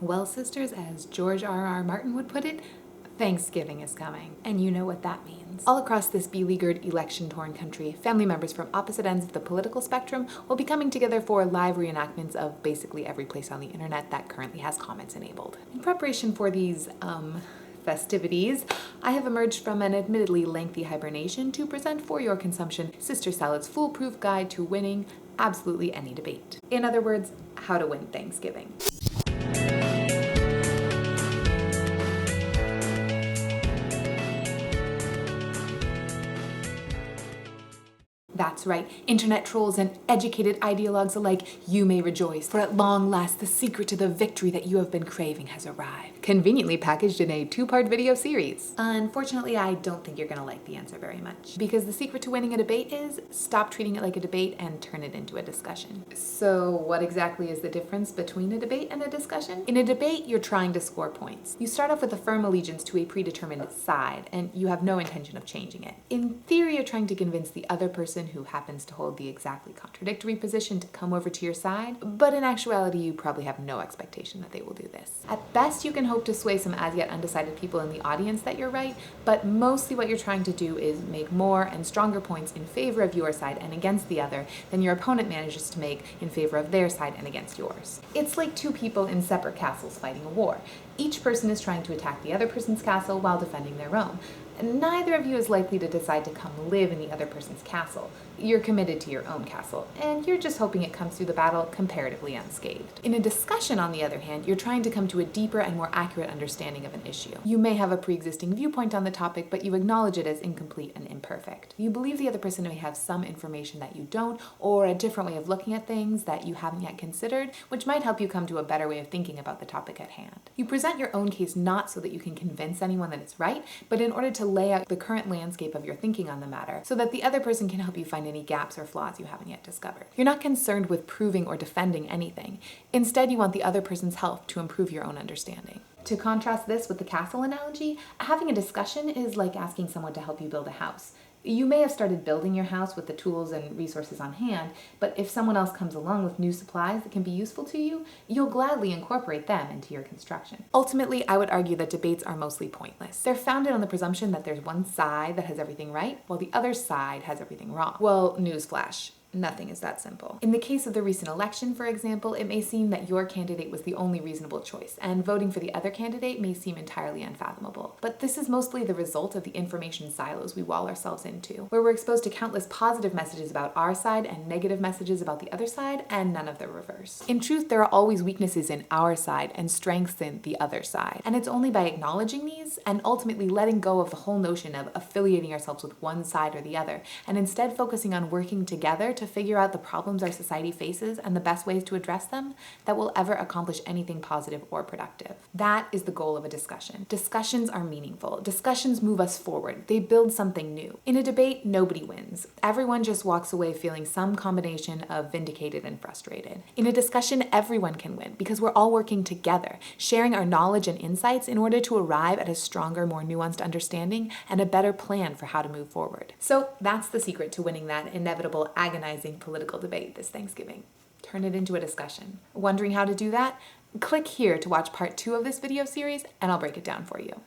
Well, sisters, as George R.R. Martin would put it, Thanksgiving is coming, and you know what that means. All across this beleaguered, election-torn country, family members from opposite ends of the political spectrum will be coming together for live reenactments of basically every place on the internet that currently has comments enabled. In preparation for these, festivities, I have emerged from an admittedly lengthy hibernation to present for your consumption Sister Salad's foolproof guide to winning absolutely any debate. In other words, how to win Thanksgiving. That's right, internet trolls and educated ideologues alike, you may rejoice, for at long last the secret to the victory that you have been craving has arrived. Conveniently packaged in a 2-part video series. Unfortunately, I don't think you're gonna like the answer very much, because the secret to winning a debate is stop treating it like a debate and turn it into a discussion. So what exactly is the difference between a debate and a discussion? In a debate, you're trying to score points. You start off with a firm allegiance to a predetermined side, and you have no intention of changing it. In theory, you're trying to convince the other person who happens to hold the exactly contradictory position to come over to your side, but in actuality, you probably have no expectation that they will do this. At best, you can hope to sway some as yet undecided people in the audience that you're right, but mostly what you're trying to do is make more and stronger points in favor of your side and against the other than your opponent manages to make in favor of their side and against yours. It's like two people in separate castles fighting a war. Each person is trying to attack the other person's castle while defending their own. Neither of you is likely to decide to come live in the other person's castle. You're committed to your own castle, and you're just hoping it comes through the battle comparatively unscathed. In a discussion, on the other hand, you're trying to come to a deeper and more accurate understanding of an issue. You may have a pre-existing viewpoint on the topic, but you acknowledge it as incomplete and imperfect. You believe the other person may have some information that you don't, or a different way of looking at things that you haven't yet considered, which might help you come to a better way of thinking about the topic at hand. You present your own case not so that you can convince anyone that it's right, but in order to lay out the current landscape of your thinking on the matter so that the other person can help you find any gaps or flaws you haven't yet discovered. You're not concerned with proving or defending anything. Instead, you want the other person's help to improve your own understanding. To contrast this with the castle analogy, having a discussion is like asking someone to help you build a house. You may have started building your house with the tools and resources on hand, but if someone else comes along with new supplies that can be useful to you, you'll gladly incorporate them into your construction. Ultimately, I would argue that debates are mostly pointless. They're founded on the presumption that there's one side that has everything right, while the other side has everything wrong. Well, newsflash. Nothing is that simple. In the case of the recent election, for example, it may seem that your candidate was the only reasonable choice, and voting for the other candidate may seem entirely unfathomable. But this is mostly the result of the information silos we wall ourselves into, where we're exposed to countless positive messages about our side and negative messages about the other side, and none of the reverse. In truth, there are always weaknesses in our side and strengths in the other side. And it's only by acknowledging these, and ultimately letting go of the whole notion of affiliating ourselves with one side or the other, and instead focusing on working together to figure out the problems our society faces and the best ways to address them, that will ever accomplish anything positive or productive. That is the goal of a discussion. Discussions are meaningful. Discussions move us forward. They build something new. In a debate, nobody wins. Everyone just walks away feeling some combination of vindicated and frustrated. In a discussion, everyone can win because we're all working together, sharing our knowledge and insights in order to arrive at a stronger, more nuanced understanding and a better plan for how to move forward. So that's the secret to winning that inevitable, agonizing political debate this Thanksgiving. Turn it into a discussion. Wondering how to do that? Click here to watch part 2 of this video series, and I'll break it down for you.